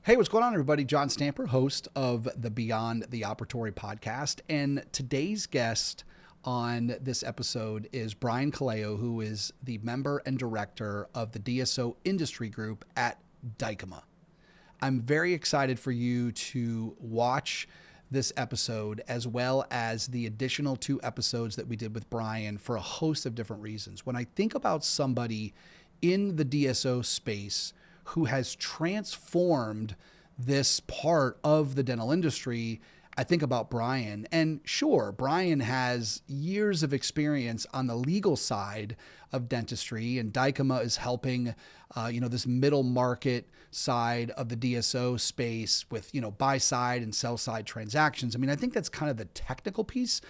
Hey, what's going on, everybody? John Stamper, host of the Beyond The Operatory podcast. And today's guest on this episode is Brian Colao, who is the member and director of the DSO Industry Group at Dykema. I'm very excited for you to watch this episode, as well as the additional 2 episodes that we did with Brian, for a host of different reasons. When I think about somebody in the DSO space who has transformed this part of the dental industry, I think about Brian. And sure, Brian has years of experience on the legal side of dentistry, and Dykema is helping, this middle market side of the DSO space with, buy side and sell side transactions. I mean, I think that's kind of the technical piece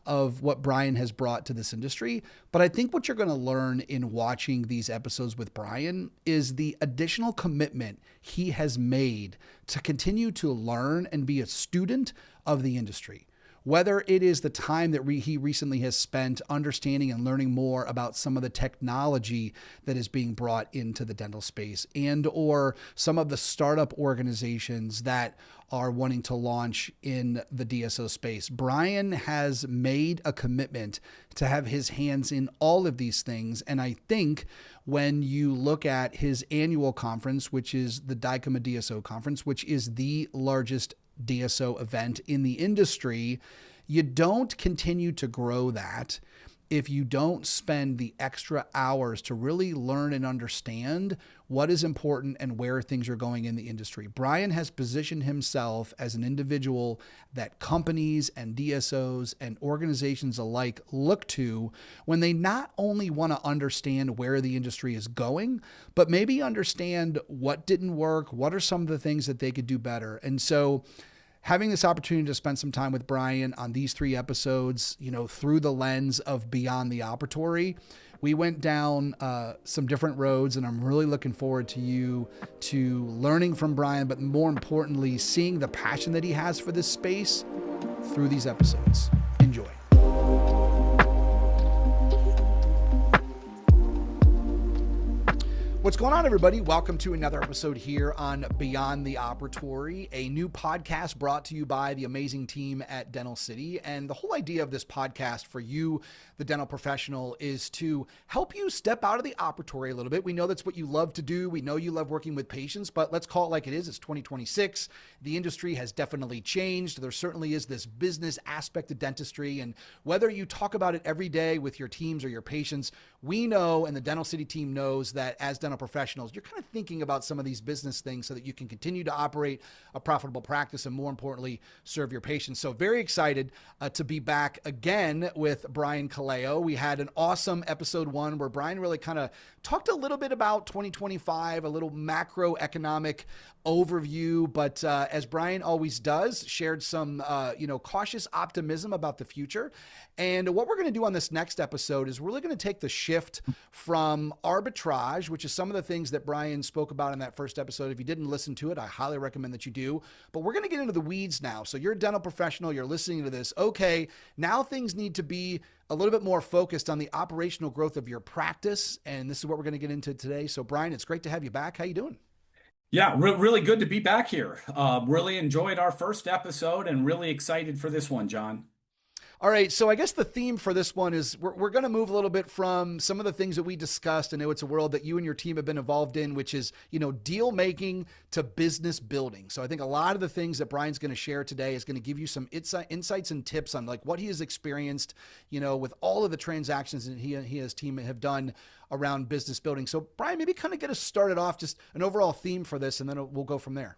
of what Brian has brought to this industry. But I think what you're going to learn in watching these episodes with Brian is the additional commitment he has made to continue to learn and be a student of the industry. Whether it is the time that he recently has spent understanding and learning more about some of the technology that is being brought into the dental space, and or some of the startup organizations that are wanting to launch in the DSO space. Brian has made a commitment to have his hands in all of these things. And I think when you look at his annual conference, which is the Dykema DSO conference, which is the largest DSO event in the industry, you don't continue to grow that if you don't spend the extra hours to really learn and understand what is important and where things are going in the industry. Brian has positioned himself as an individual that companies and DSOs and organizations alike look to when they not only want to understand where the industry is going, but maybe understand what didn't work, what are some of the things that they could do better. And so having this opportunity to spend some time with Brian on these 3 episodes, through the lens of Beyond The Operatory, we went down some different roads, and I'm really looking forward to learning from Brian, but more importantly, seeing the passion that he has for this space through these episodes. Enjoy. What's going on, everybody? Welcome to another episode here on Beyond The Operatory, a new podcast brought to you by the amazing team at Dental City. And the whole idea of this podcast for you, the dental professional, is to help you step out of the operatory a little bit. We know that's what you love to do. We know you love working with patients, but let's call it like it is. It's 2026. The industry has definitely changed. There certainly is this business aspect of dentistry. And whether you talk about it every day with your teams or your patients, we know, and the Dental City team knows, that as dental professionals, you're kind of thinking about some of these business things so that you can continue to operate a profitable practice and, more importantly, serve your patients. So very excited to be back again with Brian Colao. We had an awesome episode 1 where Brian really kind of talked a little bit about 2025, a little macroeconomic overview, but as Brian always does, shared some cautious optimism about the future. And what we're going to do on this next episode is we're really going to take the shift from arbitrage, which is some of the things that Brian spoke about in that first episode. If you didn't listen to it, I highly recommend that you do. But we're going to get into the weeds now. So you're a dental professional, you're listening to this. Okay, now things need to be a little bit more focused on the operational growth of your practice. And this is what we're going to get into today. So Brian, it's great to have you back. How you doing? Yeah, really good to be back here. Really enjoyed our first episode and really excited for this one, John. All right, so I guess the theme for this one is we're going to move a little bit from some of the things that we discussed. I know it's a world that you and your team have been involved in, which is, deal making to business building. So I think a lot of the things that Brian's going to share today is going to give you some insights and tips on like what he has experienced, with all of the transactions that he and his team have done around business building. So Brian, maybe kind of get us started off, just an overall theme for this, and then we'll go from there.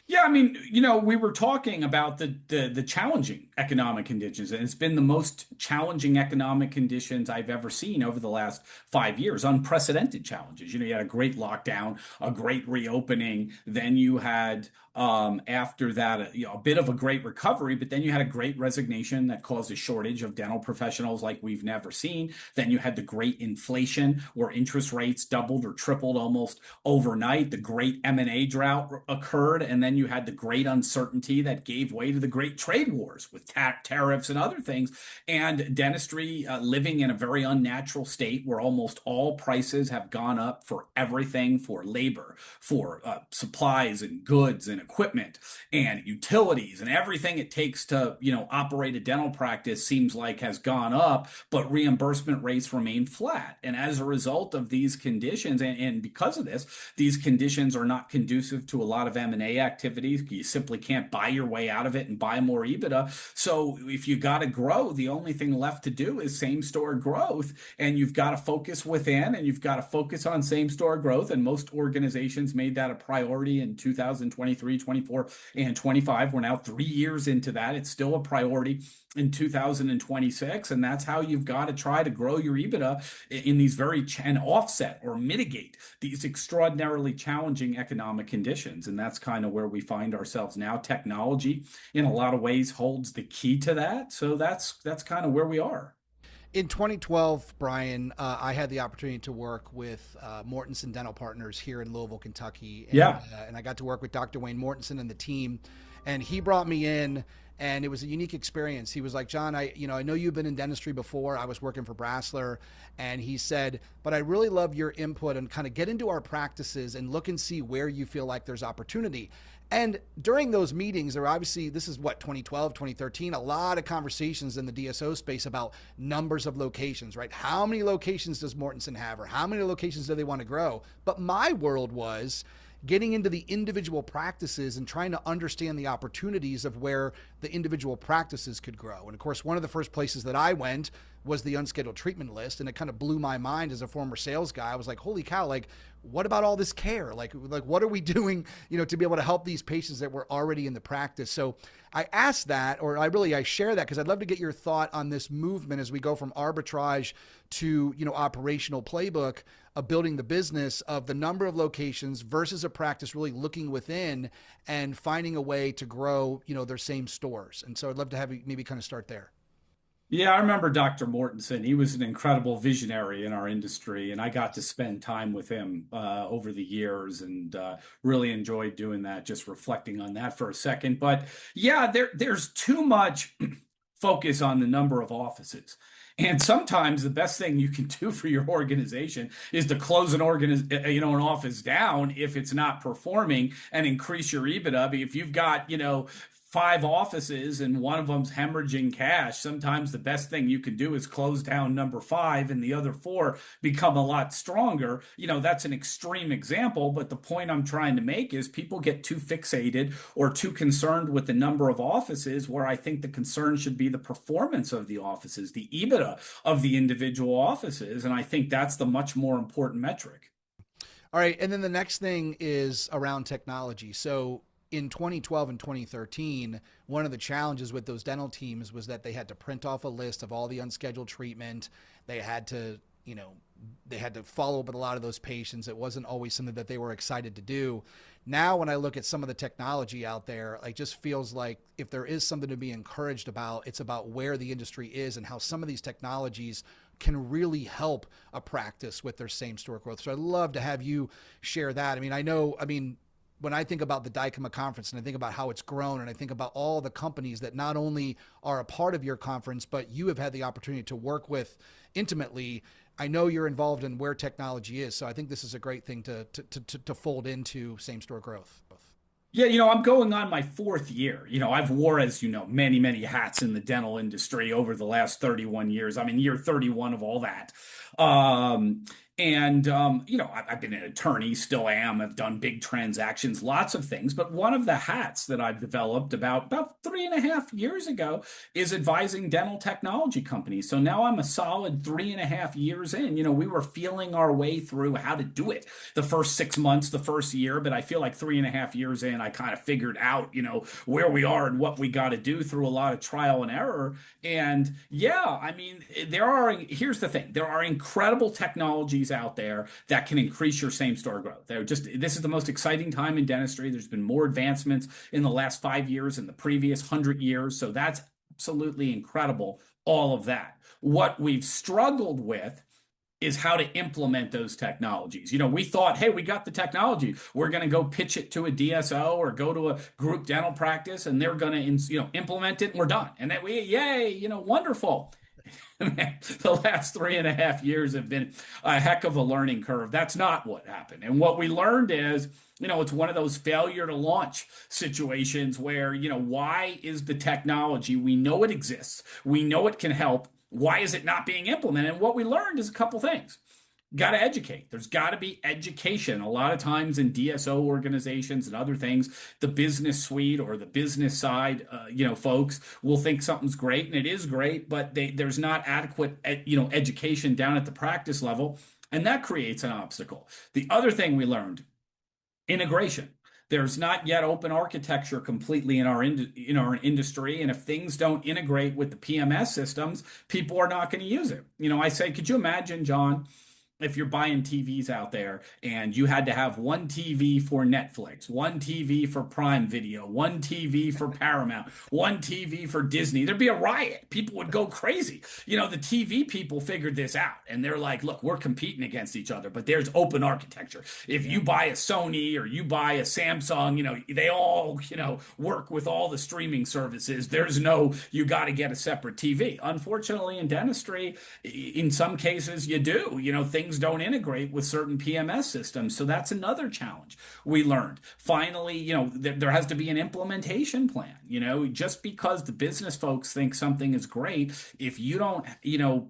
Yeah, I mean, we were talking about the challenging economic conditions, and it's been the most challenging economic conditions I've ever seen over the last 5 years, unprecedented challenges. You had a great lockdown, a great reopening, then you had after that, a bit of a great recovery, but then you had a great resignation that caused a shortage of dental professionals like we've never seen. Then you had the great inflation where interest rates doubled or tripled almost overnight. The great M&A drought occurred. And then you had the great uncertainty that gave way to the great trade wars with tariffs and other things. And dentistry living in a very unnatural state where almost all prices have gone up for everything, for labor, for supplies and goods and equipment and utilities, and everything it takes to, operate a dental practice seems like has gone up, but reimbursement rates remain flat. And as a result of these conditions, and because of this, these conditions are not conducive to a lot of M&A activities. You simply can't buy your way out of it and buy more EBITDA. So if you got to grow, the only thing left to do is same store growth, and you've got to focus within, and you've got to focus on same store growth. And most organizations made that a priority in 2023, 24, and 25. We're now 3 years into that. It's still a priority in 2026. And that's how you've got to try to grow your EBITDA in these and offset or mitigate these extraordinarily challenging economic conditions. And that's kind of where we find ourselves now. Technology, in a lot of ways, holds the key to that. So that's kind of where we are. In 2012, Brian, I had the opportunity to work with Mortensen Dental Partners here in Louisville, Kentucky. Yeah. And I got to work with Dr. Wayne Mortensen and the team. And he brought me in, and it was a unique experience. He was like, John, I know you've been in dentistry before. I was working for Brasseler. And he said, but I really love your input and kind of get into our practices and look and see where you feel like there's opportunity. And during those meetings, there were obviously, this is what, 2012, 2013, a lot of conversations in the DSO space about numbers of locations, right? How many locations does Mortensen have, or how many locations do they want to grow? But my world was getting into the individual practices and trying to understand the opportunities of where the individual practices could grow. And of course, one of the first places that I went was the unscheduled treatment list. And it kind of blew my mind as a former sales guy. I was like, holy cow, like, what about all this care? Like what are we doing, to be able to help these patients that were already in the practice? So I asked that, or I share that because I'd love to get your thought on this movement as we go from arbitrage to, operational playbook of building the business of the number of locations versus a practice really looking within and finding a way to grow, their same stores. And so I'd love to have you maybe kind of start there. Yeah, I remember Dr. Mortensen. He was an incredible visionary in our industry, and I got to spend time with him over the years, and really enjoyed doing that, just reflecting on that for a second. But yeah, there's too much focus on the number of offices. And sometimes the best thing you can do for your organization is to close an office down if it's not performing, and increase your EBITDA. But if you've got, 5 offices and one of them's hemorrhaging cash, sometimes the best thing you can do is close down number 5 and the other 4 become a lot stronger. That's an extreme example, but the point I'm trying to make is people get too fixated or too concerned with the number of offices, where I think the concern should be the performance of the offices, the EBITDA of the individual offices. And I think that's the much more important metric. All right. And then the next thing is around technology. So in 2012 and 2013, one of the challenges with those dental teams was that they had to print off a list of all the unscheduled treatment. They had to, they had to follow up with a lot of those patients. It wasn't always something that they were excited to do. Now, when I look at some of the technology out there, it just feels like if there is something to be encouraged about, it's about where the industry is and how some of these technologies can really help a practice with their same store growth. So I'd love to have you share that. When I think about the Dykema conference and I think about how it's grown, and I think about all the companies that not only are a part of your conference, but you have had the opportunity to work with intimately, I know you're involved in where technology is. So I think this is a great thing to fold into same store growth. Yeah, I'm going on my 4th year. I've wore, as many, many hats in the dental industry over the last 31 years. I'm in year 31 of all that. I've been an attorney, still am. I've done big transactions, lots of things. But one of the hats that I've developed about 3.5 years ago is advising dental technology companies. So now I'm a solid 3.5 years in. We were feeling our way through how to do it the first 6 months, the first year. But I feel like 3.5 years in, I kind of figured out, where we are and what we got to do through a lot of trial and error. And yeah, here's the thing. There are incredible technologies out there that can increase your same store growth. This is the most exciting time in dentistry. There's been more advancements in the last 5 years than the previous 100 years. So that's absolutely incredible, all of that. What we've struggled with is how to implement those technologies. We thought, hey, we got the technology. We're going to go pitch it to a DSO or go to a group dental practice, and they're going to, implement it, and we're done. And then yay, wonderful. The last 3.5 years have been a heck of a learning curve. That's not what happened. And what we learned is, it's one of those failure to launch situations where, why is the technology? We know it exists. We know it can help. Why is it not being implemented? And what we learned is a couple things. Got to educate. There's got to be education. A lot of times in DSO organizations and other things, the business suite or the business side, folks will think something's great, and it is great, but there's not adequate, education down at the practice level, and that creates an obstacle. The other thing we learned, integration. There's not yet open architecture completely in our industry, and if things don't integrate with the PMS systems, people are not going to use it. I say, could you imagine, John, if you're buying TVs out there and you had to have one TV for Netflix, one TV for Prime Video, one TV for Paramount, one TV for Disney, there'd be a riot. People would go crazy. The TV people figured this out, and they're like, look, we're competing against each other, but there's open architecture. If you buy a Sony or you buy a Samsung, they all, work with all the streaming services. There's no, you got to get a separate TV. Unfortunately, in dentistry, in some cases you do, things don't integrate with certain PMS systems. So that's another challenge we learned. Finally, there has to be an implementation plan. Just because the business folks think something is great, if you don't,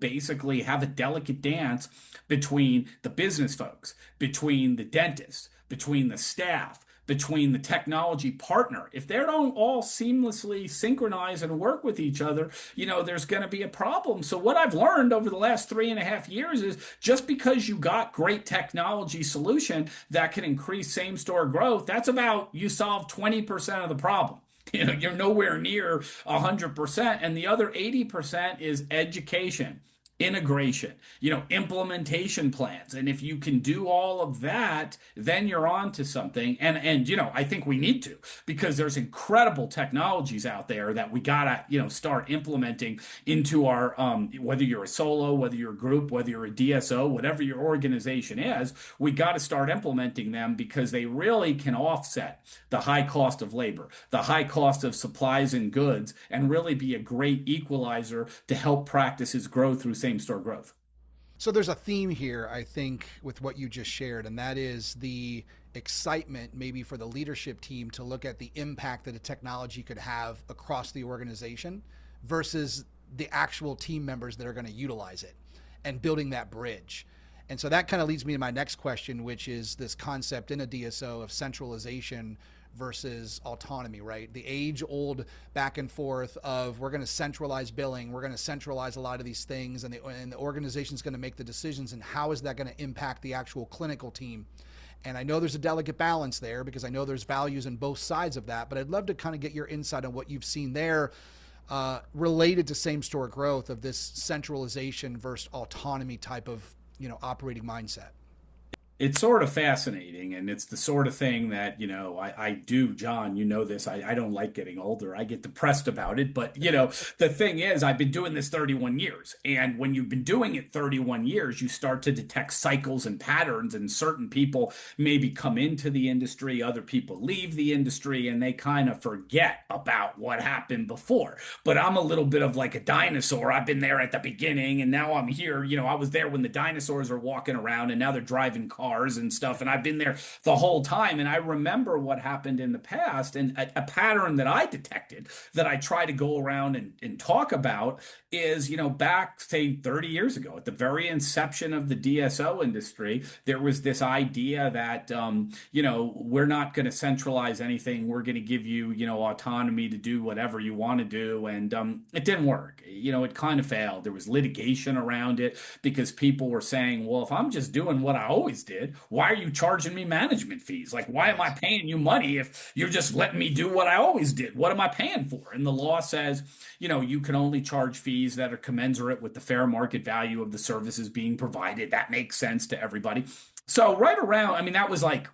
basically have a delicate dance between the business folks, between the dentists, between the staff, between the technology partner. If they don't all seamlessly synchronize and work with each other, there's going to be a problem. So what I've learned over the last 3.5 years is just because you got great technology solution that can increase same store growth, that's about you solve 20% of the problem. You're nowhere near 100%. And the other 80% is education, integration, implementation plans. And if you can do all of that, then you're on to something. And I think we need to, because there's incredible technologies out there that we gotta, start implementing into our, whether you're a solo, whether you're a group, whether you're a DSO, whatever your organization is, we got to start implementing them, because they really can offset the high cost of labor, the high cost of supplies and goods, and really be a great equalizer to help practices grow through same store growth. So there's a theme here, I think, with what you just shared, and that is the excitement maybe for the leadership team to look at the impact that a technology could have across the organization versus the actual team members that are going to utilize it and building that bridge. And so that kind of leads me to my next question, which is this concept in a DSO of centralization versus autonomy, right? The age-old back and forth of we're going to centralize billing, we're going to centralize a lot of these things, and the organization's going to make the decisions, and how is that going to impact the actual clinical team? And I know there's a delicate balance there, because I know there's values in both sides of that, but I'd love to kind of get your insight on what you've seen there related to same-store growth of this centralization versus autonomy type of operating mindset. It's sort of fascinating, and it's the sort of thing that, I do, John, this. I don't like getting older. I get depressed about it. But, the thing is, I've been doing this 31 years. And when you've been doing it 31 years, you start to detect cycles and patterns. And certain people maybe come into the industry, other people leave the industry, and they kind of forget about what happened before. But I'm a little bit of like a dinosaur. I've been there at the beginning, and now I'm here. I was there when the dinosaurs are walking around, and now they're driving cars and stuff. And I've been there the whole time. And I remember what happened in the past, and a pattern that I detected that I try to go around and talk about is, back, say, 30 years ago, at the very inception of the DSO industry, there was this idea that, we're not going to centralize anything. We're going to give you, autonomy to do whatever you want to do. And it didn't work. It kind of failed. There was litigation around it, because people were saying, well, if I'm just doing what I always did, why are you charging me management fees? Like, why am I paying you money if you're just letting me do what I always did? What am I paying for? And the law says, you can only charge fees that are commensurate with the fair market value of the services being provided. That makes sense to everybody. So right around, that was like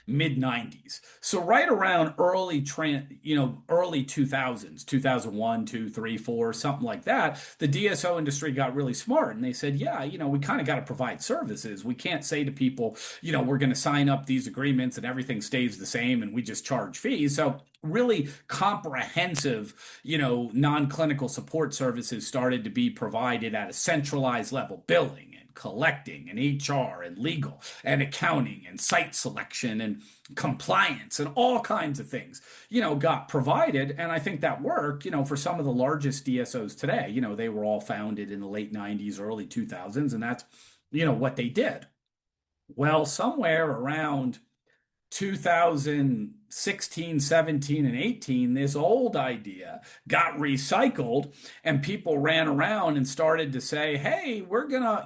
mid 90s. So right around early 2000s, 2001, 2, 3, 4, something like that, the DSO industry got really smart and they said, yeah, we kind of got to provide services. We can't say to people, we're going to sign up these agreements and everything stays the same and we just charge fees. So really comprehensive, non-clinical support services started to be provided at a centralized level, billing and collecting and HR and legal and accounting and site selection and compliance and all kinds of things, got provided. And I think that worked, for some of the largest DSOs today. They were all founded in the late 90s, early 2000s, and that's, what they did. Well, somewhere around 2016, 17, and 18, this old idea got recycled and people ran around and started to say, hey, we're gonna,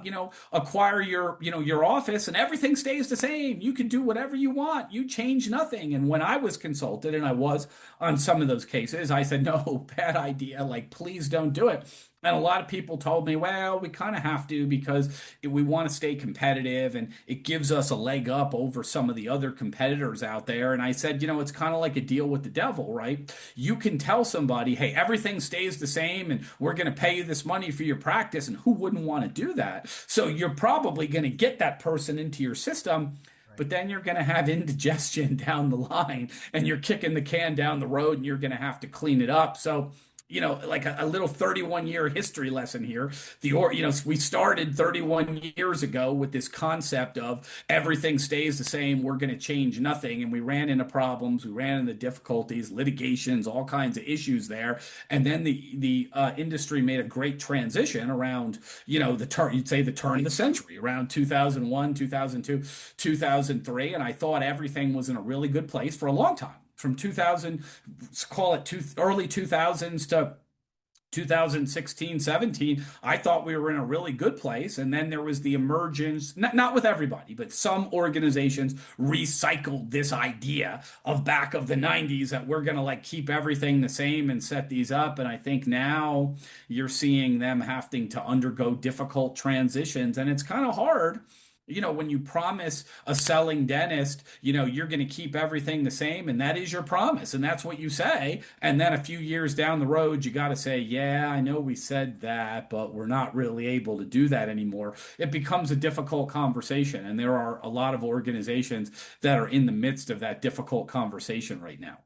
acquire your office and everything stays the same. You can do whatever you want. You change nothing. And when I was consulted, and I was on some of those cases, I said, no, bad idea. Like, please don't do it. And a lot of people told me, well, we kind of have to because we want to stay competitive and it gives us a leg up over some of the other competitors out there. And I said, it's kind of like a deal with the devil, right? You can tell somebody, hey, everything stays the same and we're going to pay you this money for your practice. And who wouldn't want to do that? So you're probably going to get that person into your system. But then you're going to have indigestion down the line and you're kicking the can down the road and you're going to have to clean it up. So like a little 31-year history lesson here. We started 31 years ago with this concept of everything stays the same. We're going to change nothing. And we ran into problems. We ran into difficulties, litigations, all kinds of issues there. And then the industry made a great transition around, you'd say the turn of the century, around 2001, 2002, 2003. And I thought everything was in a really good place for a long time. From 2000, call it early 2000s to 2016, 17, I thought we were in a really good place. And then there was the emergence, not with everybody, but some organizations recycled this idea of back of the 90s that we're going to like keep everything the same and set these up. And I think now you're seeing them having to undergo difficult transitions. And it's kind of hard, when you promise a selling dentist, you're going to keep everything the same, and that is your promise, and that's what you say. And then a few years down the road, you got to say, yeah, I know we said that, but we're not really able to do that anymore. It becomes a difficult conversation, and there are a lot of organizations that are in the midst of that difficult conversation right now.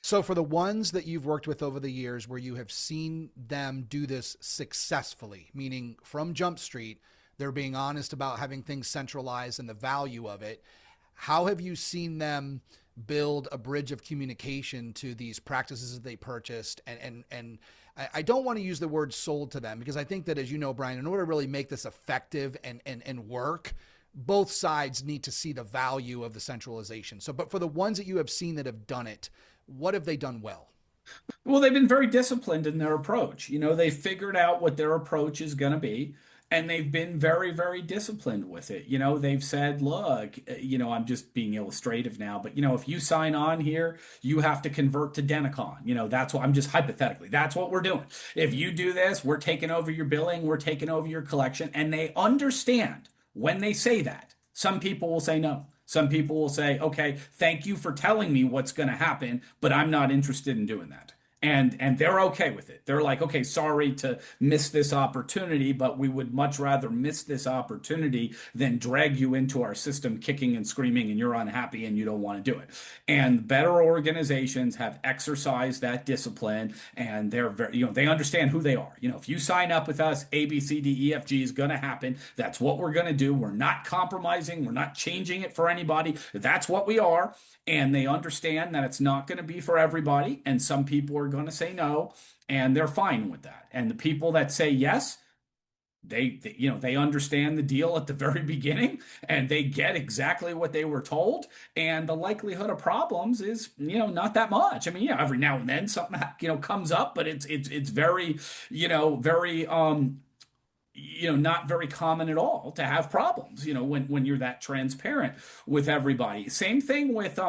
So for the ones that you've worked with over the years where you have seen them do this successfully, meaning from Jump Street, they're being honest about having things centralized and the value of it. How have you seen them build a bridge of communication to these practices that they purchased? And I don't want to use the word sold to them because I think that, as you know, Brian, in order to really make this effective and work, both sides need to see the value of the centralization. So, but for the ones that you have seen that have done it, what have they done well? Well, they've been very disciplined in their approach. They figured out what their approach is going to be. And they've been very, very disciplined with it. They've said, look, I'm just being illustrative now, but, if you sign on here, you have to convert to Denticon. That's what I'm just hypothetically, that's what we're doing. If you do this, we're taking over your billing, we're taking over your collection. And they understand when they say that. Some people will say no. Some people will say, okay, thank you for telling me what's going to happen, but I'm not interested in doing that. And they're okay with it. They're like, okay, sorry to miss this opportunity, but we would much rather miss this opportunity than drag you into our system kicking and screaming and you're unhappy and you don't want to do it. And better organizations have exercised that discipline and they're very, they understand who they are. If you sign up with us, A, B, C, D, E, F, G is going to happen. That's what we're going to do. We're not compromising. We're not changing it for anybody. That's what we are. And they understand that it's not going to be for everybody. And some people are going to say no, and they're fine with that. And the people that say yes, they understand the deal at the very beginning and they get exactly what they were told. And the likelihood of problems is, not that much. I mean, every now and then something, comes up, but it's very, very, not very common at all to have problems, when you're that transparent with everybody. Same thing with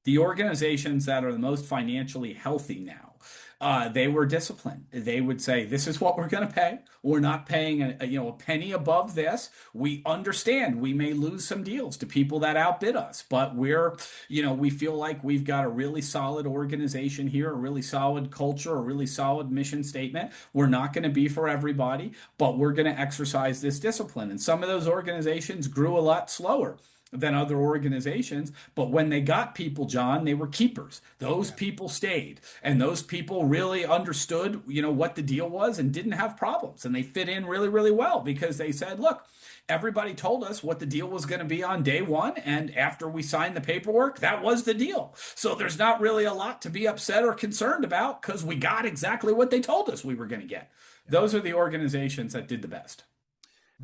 the organizations that are the most financially healthy now. They were disciplined. They would say, "This is what we're going to pay. We're not paying a penny above this. We understand we may lose some deals to people that outbid us, but we feel like we've got a really solid organization here, a really solid culture, a really solid mission statement. We're not going to be for everybody, but we're going to exercise this discipline." And some of those organizations grew a lot slower than other organizations. But when they got people, John, they were keepers. Those Yeah. people stayed, and those people really understood, what the deal was and didn't have problems. And they fit in really, really well because they said, look, everybody told us what the deal was going to be on day one. And after we signed the paperwork, that was the deal. So there's not really a lot to be upset or concerned about because we got exactly what they told us we were going to get. Those are the organizations that did the best.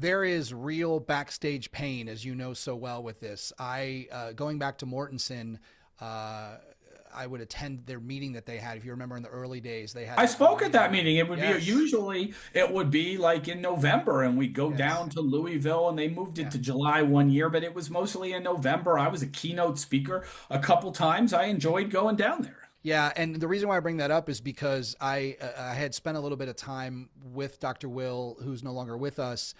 There is real backstage pain, as you know so well with this. Going back to Mortensen, I would attend their meeting that they had. If you remember in the early days, they had. I spoke at that meeting. It would be Yes. usually it would be like in November, and we'd go Yes. down to Louisville, and they moved it Yeah. to July one year, but it was mostly in November. I was a keynote speaker a couple times. I enjoyed going down there. Yeah, and the reason why I bring that up is because I had spent a little bit of time with Dr. Will, who's no longer with us.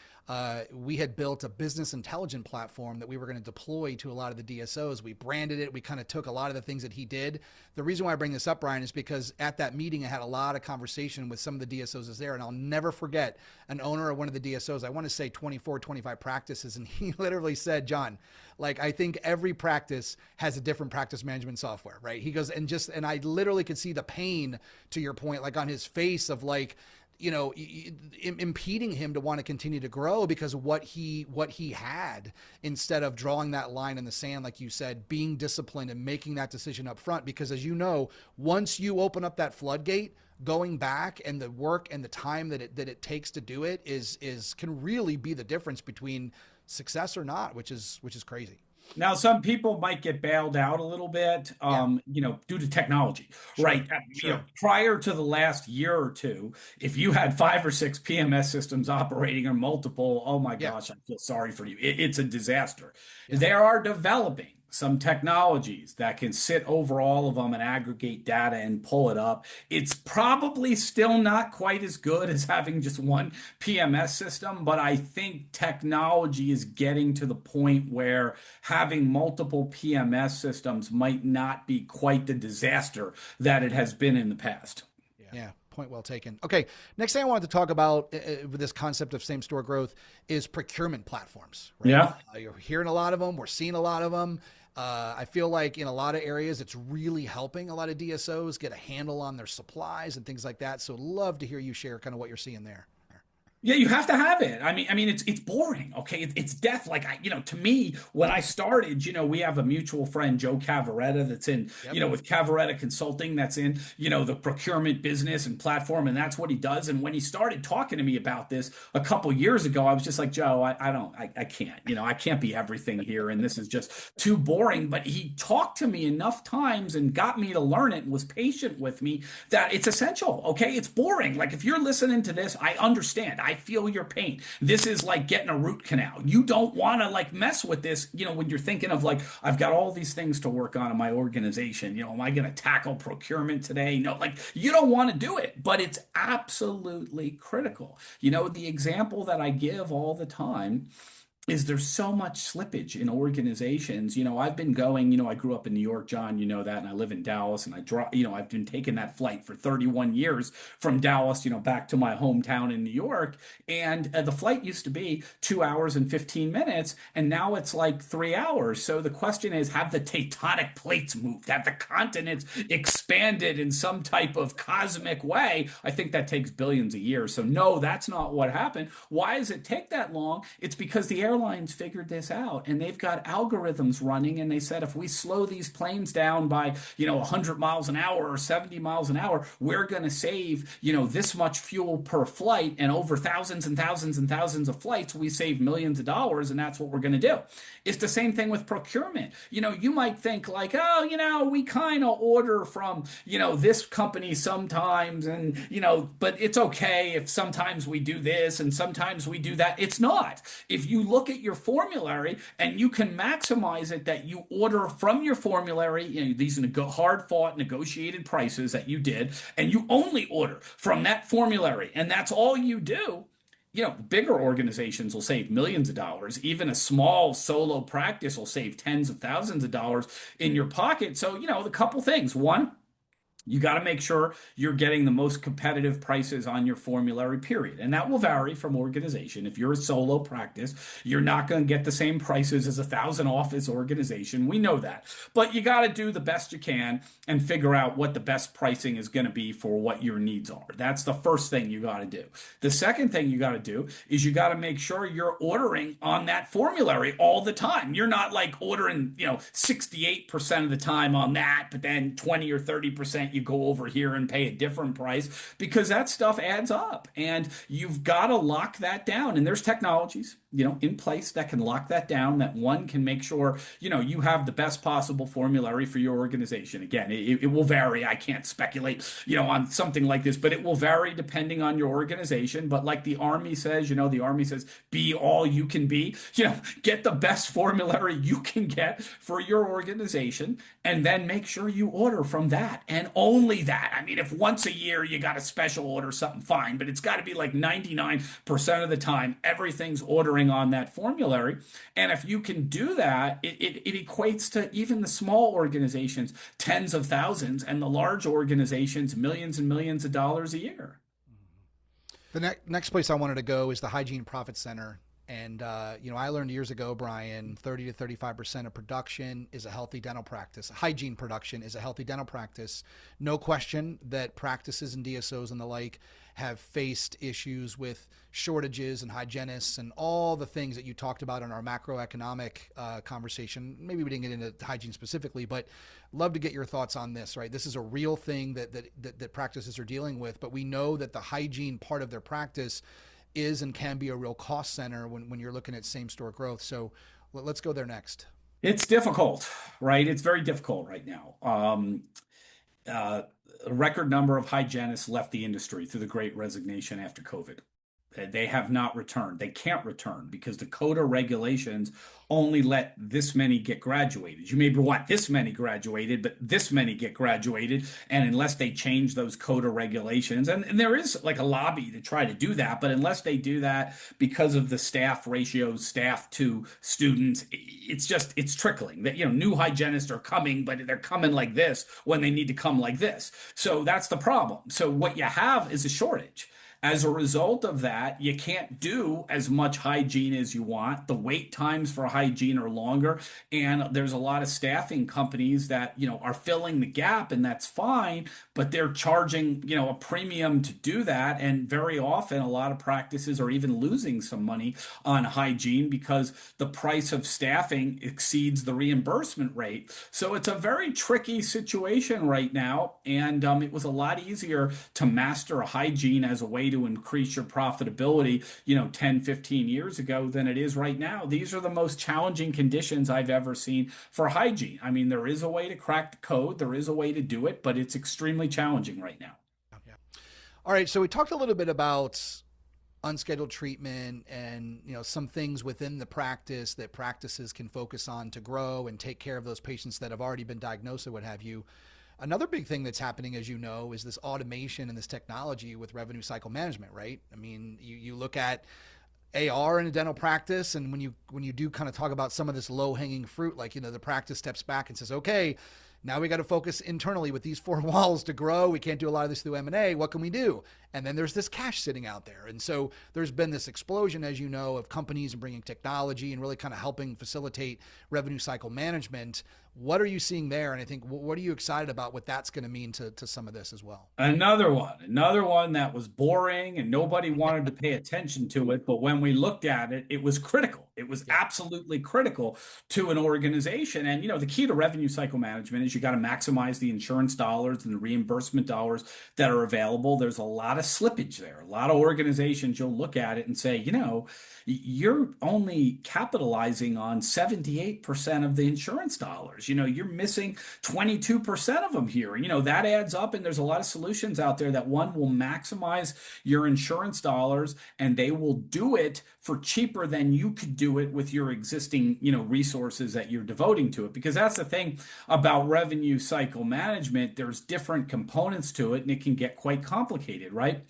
We had built a business intelligence platform that we were going to deploy to a lot of the DSOs. We branded it. We kind of took a lot of the things that he did. The reason why I bring this up, Brian, is because at that meeting, I had a lot of conversation with some of the DSOs there, and I'll never forget an owner of one of the DSOs, I want to say 24, 25 practices, and he literally said, John, like, I think every practice has a different practice management software, right? He goes, and I literally could see the pain, to your point, like on his face of like, impeding him to want to continue to grow because of what he had, instead of drawing that line in the sand, like you said, being disciplined and making that decision up front. Because as you know, once you open up that floodgate, going back and the work and the time that it takes to do it can really be the difference between success or not, which is crazy. Now, some people might get bailed out a little bit, Yeah. due to technology, Sure. right? Sure. Prior to the last year or two, if you had 5 or 6 PMS systems operating or multiple, oh my Yeah. gosh, I feel sorry for you. It's a disaster. Yeah. They are developing some technologies that can sit over all of them and aggregate data and pull it up. It's probably still not quite as good as having just one PMS system, but I think technology is getting to the point where having multiple PMS systems might not be quite the disaster that it has been in the past. Yeah. Point well taken. Okay. Next thing I wanted to talk about with this concept of same store growth is procurement platforms, right? Yeah. You're hearing a lot of them. We're seeing a lot of them. I feel like in a lot of areas, it's really helping a lot of DSOs get a handle on their supplies and things like that. So love to hear you share kind of what you're seeing there. Yeah, you have to have it. I mean, it's boring. Okay, it's death. Like to me, when I started, we have a mutual friend, Joe Cavaretta, that's in, Yep. with Cavaretta Consulting, that's in, the procurement business and platform, and that's what he does. And when he started talking to me about this a couple years ago, I was just like, Joe, I can't, I can't be everything here, and this is just too boring. But he talked to me enough times and got me to learn it and was patient with me that it's essential. Okay, it's boring. Like if you're listening to this, I understand. I feel your pain. This is like getting a root canal. You don't want to like mess with this, when you're thinking of like, I've got all these things to work on in my organization. Am I going to tackle procurement today? No, like you don't want to do it, but it's absolutely critical. The example that I give all the time is there's so much slippage in organizations. I've been going, I grew up in New York, John, you know that, and I live in Dallas, and I've been taking that flight for 31 years from Dallas, back to my hometown in New York. And the flight used to be 2 hours and 15 minutes, and now it's like 3 hours. So the question is, have the tectonic plates moved? Have the continents expanded in some type of cosmic way? I think that takes billions of years. So no, that's not what happened. Why does it take that long? It's because the airlines figured this out, and they've got algorithms running, and they said if we slow these planes down by 100 miles an hour or 70 miles an hour, we're going to save this much fuel per flight, and over thousands and thousands and thousands of flights we save millions of dollars, and that's what we're going to do. It's the same thing with procurement. You might think like, oh, we kind of order from this company sometimes, and but it's okay if sometimes we do this and sometimes we do that. It's not. If you look look at your formulary and you can maximize it that you order from your formulary, these hard fought negotiated prices that you did, and you only order from that formulary, and that's all you do. Bigger organizations will save millions of dollars. Even a small solo practice will save tens of thousands of dollars in your pocket. So, the couple things. One, you got to make sure you're getting the most competitive prices on your formulary, period. And that will vary from organization. If you're a solo practice, you're not going to get the same prices as 1,000 office organization. We know that. But you got to do the best you can and figure out what the best pricing is going to be for what your needs are. That's the first thing you got to do. The second thing you got to do is you got to make sure you're ordering on that formulary all the time. You're not like ordering, 68% of the time on that, but then 20 or 30% you go over here and pay a different price, because that stuff adds up, and you've got to lock that down. And there's technologies, in place that can lock that down, that one can make sure, you have the best possible formulary for your organization. Again, it will vary. I can't speculate, on something like this, but it will vary depending on your organization. But like the Army says, the Army says, be all you can be, get the best formulary you can get for your organization, and then make sure you order from that and only that. I mean, if once a year you got a special order something, fine, but it's got to be like 99% of the time, everything's ordering on that formulary. And if you can do that, it equates to even the small organizations, tens of thousands, and the large organizations, millions and millions of dollars a year. The next place I wanted to go is the Hygiene Profit Center. And, I learned years ago, Brian, 30 to 35% of production is a healthy dental practice. Hygiene production is a healthy dental practice. No question that practices and DSOs and the like have faced issues with shortages and hygienists and all the things that you talked about in our macroeconomic conversation. Maybe we didn't get into hygiene specifically, but love to get your thoughts on this, right? This is a real thing that practices are dealing with, but we know that the hygiene part of their practice is and can be a real cost center when you're looking at same store growth. So let's go there next. It's difficult, right? It's very difficult right now. A record number of hygienists left the industry through the Great Resignation after COVID. They have not returned. They can't return because the CODA regulations only let this many get graduated. You maybe want this many graduated, but this many get graduated. And unless they change those CODA regulations, and there is like a lobby to try to do that, but unless they do that because of the staff ratios, staff to students, it's trickling. That, new hygienists are coming, but they're coming like this when they need to come like this. So that's the problem. So what you have is a shortage. As a result of that, you can't do as much hygiene as you want. The wait times for hygiene are longer, and there's a lot of staffing companies that, are filling the gap, and that's fine, but they're charging, a premium to do that. And very often, a lot of practices are even losing some money on hygiene because the price of staffing exceeds the reimbursement rate. So it's a very tricky situation right now. And it was a lot easier to master hygiene as a way to increase your profitability, 10, 15 years ago than it is right now. These are the most challenging conditions I've ever seen for hygiene. I mean, there is a way to crack the code, there is a way to do it, but it's extremely challenging right now. Yeah. All right. So we talked a little bit about unscheduled treatment and, some things within the practice that practices can focus on to grow and take care of those patients that have already been diagnosed or what have you. Another big thing that's happening, as you know, is this automation and this technology with revenue cycle management, right? I mean, you look at AR in a dental practice, and when you do kind of talk about some of this low-hanging fruit, like, the practice steps back and says, okay, now we got to focus internally with these four walls to grow. We can't do a lot of this through M&A. What can we do? And then there's this cash sitting out there. And so there's been this explosion, as you know, of companies and bringing technology and really kind of helping facilitate revenue cycle management. What are you seeing there? And I think, what are you excited about what that's going to mean to some of this as well? Another one that was boring and nobody wanted to pay attention to it. But when we looked at it, it was critical. It was absolutely critical to an organization. And, the key to revenue cycle management is you got to maximize the insurance dollars and the reimbursement dollars that are available. There's a lot of slippage there. A lot of organizations, you'll look at it and say, you're only capitalizing on 78% of the insurance dollars. dollars. You're missing 22% of them here. That adds up, and there's a lot of solutions out there that one will maximize your insurance dollars, and they will do it for cheaper than you could do it with your existing, resources that you're devoting to it. Because that's the thing about revenue cycle management. There's different components to it, and it can get quite complicated, right?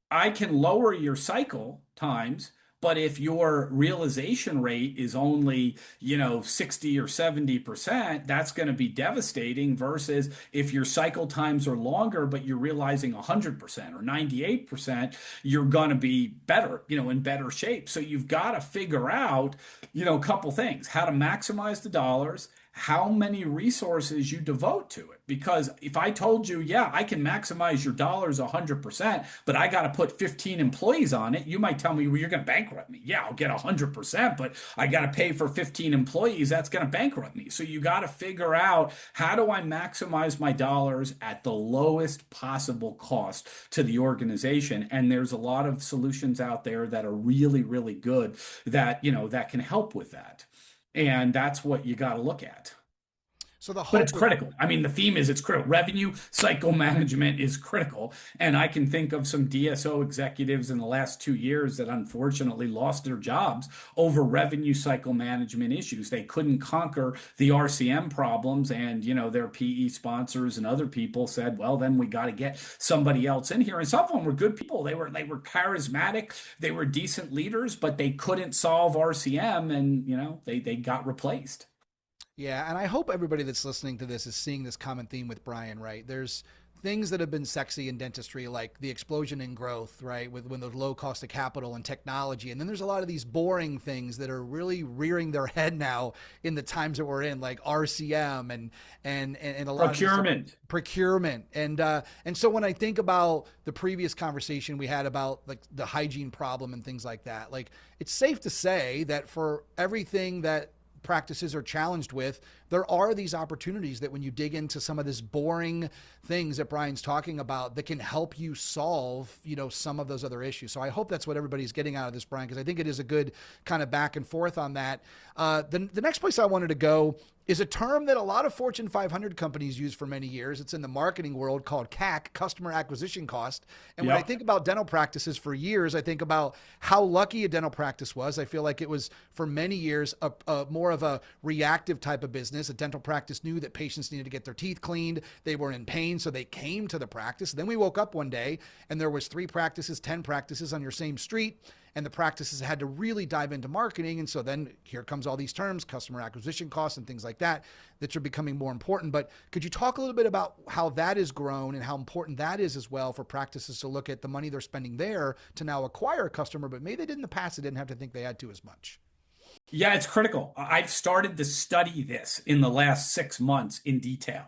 I can lower your cycle times, but if your realization rate is only, 60 or 70%, that's going to be devastating versus if your cycle times are longer, but you're realizing 100% or 98%, you're going to be better, in better shape. So you've got to figure out, a couple things, how to maximize the dollars, how many resources you devote to it. Because if I told you, yeah, I can maximize your dollars 100%, but I got to put 15 employees on it, you might tell me, well, you're going to bankrupt me. Yeah, I'll get 100%, but I got to pay for 15 employees. That's going to bankrupt me. So you got to figure out, how do I maximize my dollars at the lowest possible cost to the organization? And there's a lot of solutions out there that are really, really good that, that can help with that. And that's what you got to look at. So the But it's hope with critical. I mean, the theme is it's critical. Revenue cycle management is critical. And I can think of some DSO executives in the last 2 years that unfortunately lost their jobs over revenue cycle management issues. They couldn't conquer the RCM problems. And, their PE sponsors and other people said, well, then we got to get somebody else in here. And some of them were good people. They were charismatic. They were decent leaders, but they couldn't solve RCM, and, they got replaced. Yeah, and I hope everybody that's listening to this is seeing this common theme with Brian, right? There's things that have been sexy in dentistry, like the explosion in growth, right? With when there's low cost of capital and technology. And then there's a lot of these boring things that are really rearing their head now in the times that we're in, like RCM and a lot Procurement. of procurement. And so when I think about the previous conversation we had about like the hygiene problem and things like that, like it's safe to say that for everything that practices are challenged with, there are these opportunities that when you dig into some of this boring things that Brian's talking about that can help you solve, some of those other issues. So I hope that's what everybody's getting out of this, Brian, because I think it is a good kind of back and forth on that. The next place I wanted to go is a term that a lot of Fortune 500 companies use for many years. It's in the marketing world called CAC, customer acquisition cost. And when I think about dental practices for years, I think about how lucky a dental practice was. I feel like it was for many years more of a reactive type of business. A dental practice knew that patients needed to get their teeth cleaned. They were in pain, so they came to the practice. Then we woke up one day and there was 3 practices, 10 practices on your same street. And the practices had to really dive into marketing. And so then here comes all these terms, customer acquisition costs and things like that, that are becoming more important. But could you talk a little bit about how that has grown and how important that is as well for practices to look at the money they're spending there to now acquire a customer, but maybe they did in the past, they didn't have to think they had to as much? Yeah, it's critical. I've started to study this in the last 6 months in detail.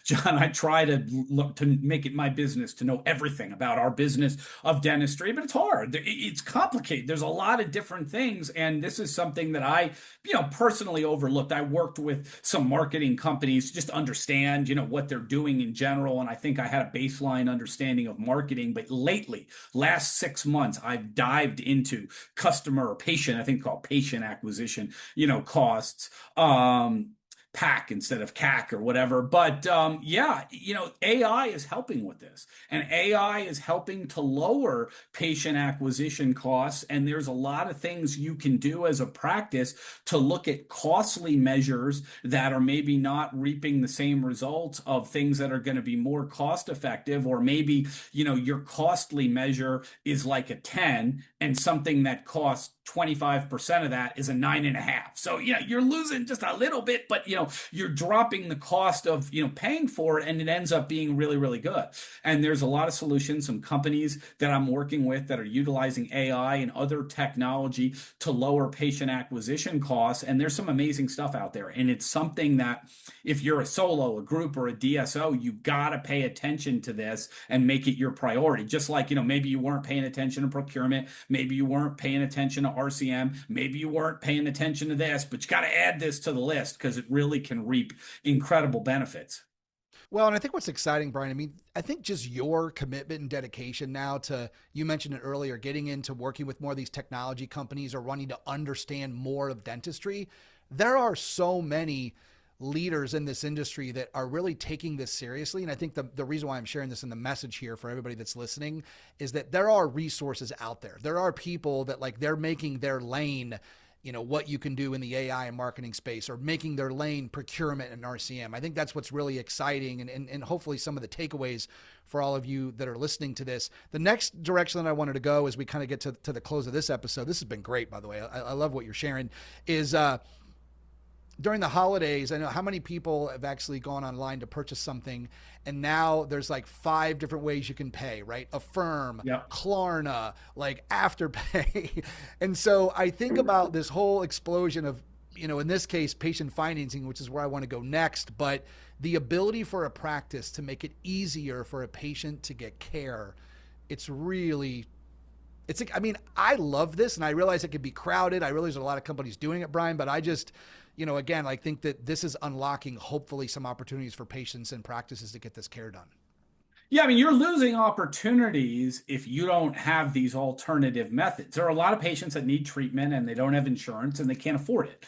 John, I try to look to make it my business to know everything about our business of dentistry, but it's hard. It's complicated. There's a lot of different things, and this is something that I, personally overlooked. I worked with some marketing companies just to understand, what they're doing in general, and I think I had a baseline understanding of marketing. But lately, last 6 months, I've dived into customer or patient, I think called patient acquisition, costs, PAC instead of CAC or whatever. But yeah, AI is helping with this, and AI is helping to lower patient acquisition costs. And there's a lot of things you can do as a practice to look at costly measures that are maybe not reaping the same results of things that are going to be more cost effective, or maybe, your costly measure is like a 10 and something that costs 25% of that is a 9.5. So, you're losing just a little bit, but, you're dropping the cost of, paying for it, and it ends up being really, really good. And there's a lot of solutions, some companies that I'm working with that are utilizing AI and other technology to lower patient acquisition costs. And there's some amazing stuff out there. And it's something that if you're a solo, a group, or a DSO, you got to pay attention to this and make it your priority. Just like, maybe you weren't paying attention to procurement, maybe you weren't paying attention to RCM, maybe you weren't paying attention to this, but you got to add this to the list because it really can reap incredible benefits. Well, and I think what's exciting, Brian, I mean, I think just your commitment and dedication now to, you mentioned it earlier, getting into working with more of these technology companies or wanting to understand more of dentistry. There are so many leaders in this industry that are really taking this seriously. And I think the reason why I'm sharing this in the message here for everybody that's listening is that there are resources out there. There are people that like they're making their lane, what you can do in the AI and marketing space, or making their lane procurement and RCM. I think that's what's really exciting, and hopefully some of the takeaways for all of you that are listening to this. The next direction that I wanted to go as we kind of get to the close of this episode, this has been great, by the way. I love what you're sharing, is during the holidays, I know how many people have actually gone online to purchase something, and now there's like 5 different ways you can pay, right? Affirm, Yep. Klarna, like Afterpay. And so I think about this whole explosion of, in this case, patient financing, which is where I want to go next, but the ability for a practice to make it easier for a patient to get care. It's really, I mean, I love this, and I realize it can be crowded. I realize there's a lot of companies doing it, Brian, but I just, again, I think that this is unlocking hopefully some opportunities for patients and practices to get this care done. Yeah, I mean, you're losing opportunities if you don't have these alternative methods. There are a lot of patients that need treatment and they don't have insurance and they can't afford it.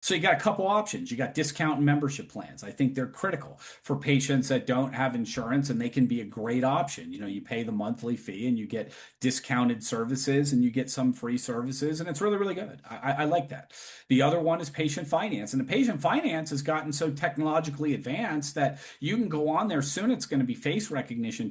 So you got a couple options. You got discount and membership plans. I think they're critical for patients that don't have insurance, and they can be a great option. You pay the monthly fee and you get discounted services and you get some free services, and it's really, really good. I like that. The other one is patient finance, and the patient finance has gotten so technologically advanced that you can go on there. Soon it's going to be face recognition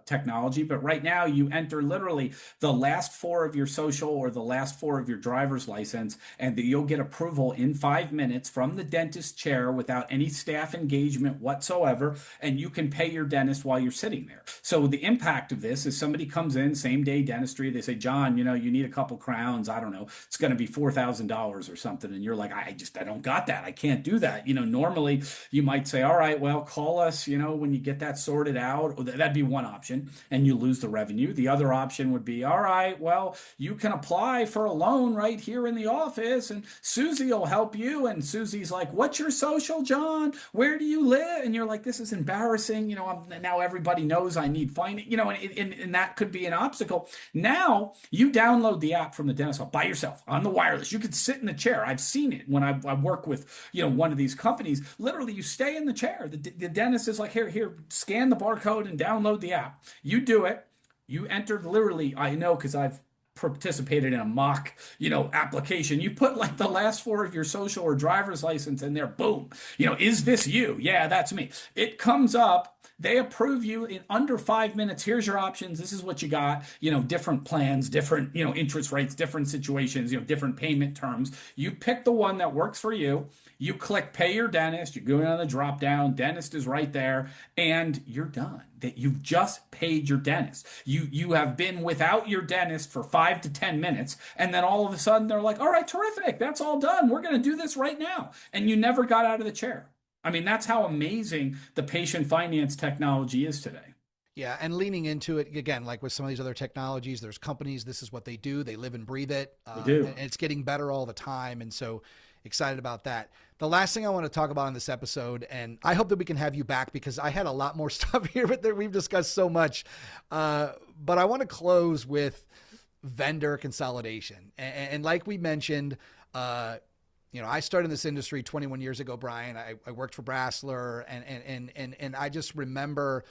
technology, but right now you enter literally the last 4 of your social or the last 4 of your driver's license, and you'll get approval in 5 minutes from the dentist chair without any staff engagement whatsoever, and you can pay your dentist while you're sitting there. So the impact of this is somebody comes in, same day dentistry, they say, John, you need a couple crowns, I don't know, it's going to be $4,000 or something, and you're like, I don't got that, I can't do that. Normally you might say, all right, well, call us, when you get that sorted out. That'd be one option, and you lose the revenue. The other option would be, all right, well, you can apply for a loan right here in the office, and Susie will help you. And Susie's like, what's your social, John? Where do you live? And you're like, this is embarrassing. Now everybody knows I need finance, and that could be an obstacle. Now you download the app from the dentist by yourself on the wireless. You could sit in the chair. I've seen it when I work with, one of these companies. Literally, you stay in the chair. The dentist is like, here, scan the barcode and download the app. You do it. You enter literally, I know because I've participated in a mock, application. You put like the last 4 of your social or driver's license in there. Boom. Is this you? Yeah, that's me. It comes up. They approve you in under 5 minutes. Here's your options. This is what you got. Different plans, different, interest rates, different situations, different payment terms. You pick the one that works for you. You click pay your dentist. You go down the drop down. Dentist is right there, and you're done. That you've just paid your dentist. You have been without your dentist for 5 to 10 minutes, and then all of a sudden they're like, all right, terrific. That's all done. We're going to do this right now. And you never got out of the chair. I mean, that's how amazing the patient finance technology is today. Yeah, and leaning into it again, like with some of these other technologies, there's companies, this is what they do, they live and breathe it. They do. And it's getting better all the time. And so excited about that. The last thing I want to talk about in this episode, and I hope that we can have you back because I had a lot more stuff here, but we've discussed so much. But I want to close with vendor consolidation. And like we mentioned, I started in this industry 21 years ago, Brian. I worked for Brasseler, and I just remember,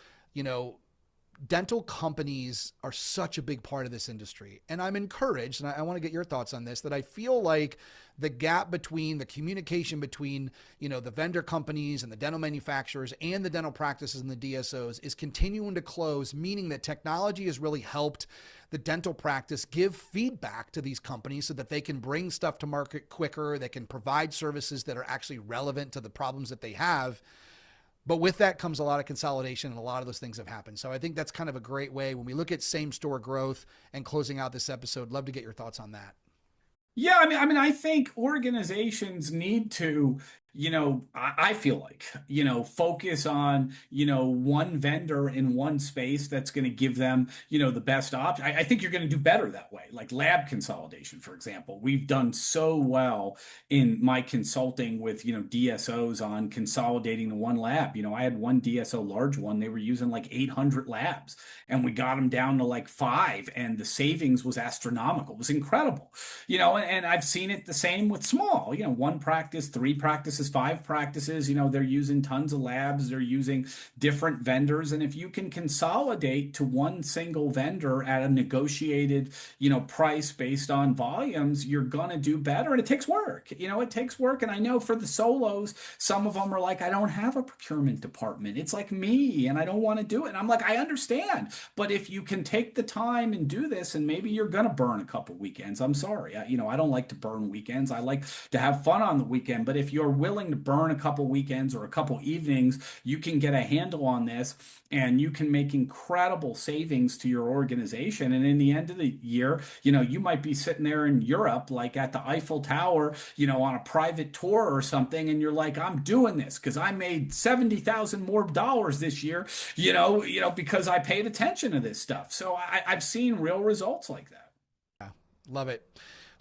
dental companies are such a big part of this industry. And I'm encouraged, and I want to get your thoughts on this, that I feel like the gap between the communication between, the vendor companies and the dental manufacturers and the dental practices and the DSOs is continuing to close, meaning that technology has really helped the dental practice give feedback to these companies so that they can bring stuff to market quicker, they can provide services that are actually relevant to the problems that they have. But with that comes a lot of consolidation, and a lot of those things have happened. So I think that's kind of a great way when we look at same store growth and closing out this episode. Love to get your thoughts on that. Yeah, I think organizations need to, I feel like, focus on, one vendor in one space that's going to give them, the best option. I think you're going to do better that way. Like lab consolidation, for example. We've done so well in my consulting with, DSOs on consolidating to one lab. I had one DSO large one. They were using like 800 labs, and we got them down to like 5, and the savings was astronomical. It was incredible, and I've seen it the same with small, 1 practice, 3 practices practices, 5 practices. They're using tons of labs, they're using different vendors. And if you can consolidate to one single vendor at a negotiated, price based on volumes, you're going to do better. And it takes work. It takes work. And I know for the solos, some of them are like, I don't have a procurement department. It's like me, and I don't want to do it. And I'm like, I understand. But if you can take the time and do this, and maybe you're going to burn a couple weekends. I'm sorry. I don't like to burn weekends. I like to have fun on the weekend. But if you're willing to burn a couple weekends or a couple evenings, you can get a handle on this and you can make incredible savings to your organization. And in the end of the year, you might be sitting there in Europe, like at the Eiffel Tower, on a private tour or something. And you're like, I'm doing this because I made 70,000 more dollars this year, because I paid attention to this stuff. So I've seen real results like that. Yeah, love it.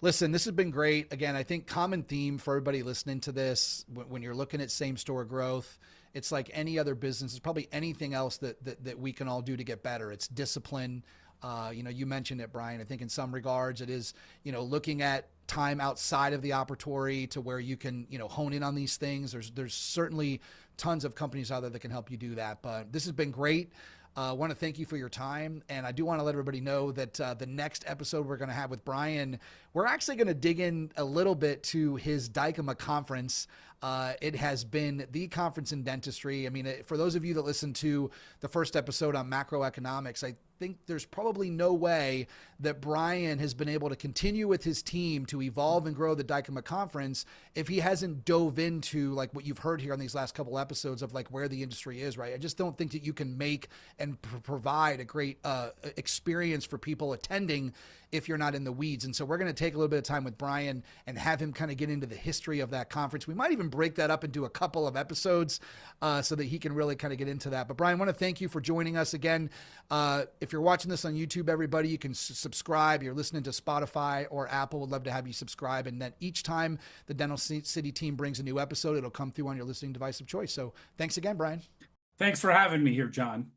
Listen, this has been great. Again, I think common theme for everybody listening to this, when you're looking at same store growth, it's like any other business. It's probably anything else that we can all do to get better. It's discipline. You mentioned it, Brian. I think in some regards it is, looking at time outside of the operatory to where you can, hone in on these things. There's certainly tons of companies out there that can help you do that. But this has been great. I want to thank you for your time. And I do want to let everybody know that the next episode we're going to have with Brian, we're actually going to dig in a little bit to his Dykema conference. It has been the conference in dentistry. I mean, for those of you that listened to the first episode on macroeconomics, I think there's probably no way that Brian has been able to continue with his team to evolve and grow the Dykema conference if he hasn't dove into like what you've heard here on these last couple episodes of like where the industry is, right? I just don't think that you can make and provide a great experience for people attending if you're not in the weeds. And so we're going to take a little bit of time with Brian and have him kind of get into the history of that conference. We might even break that up into a couple of episodes so that he can really kind of get into that. But Brian, I want to thank you for joining us again. If you're watching this on YouTube, everybody, you can subscribe. You're listening to Spotify or Apple. Would love to have you subscribe. And then each time the Dental City team brings a new episode, it'll come through on your listening device of choice. So thanks again, Brian. Thanks for having me here, John.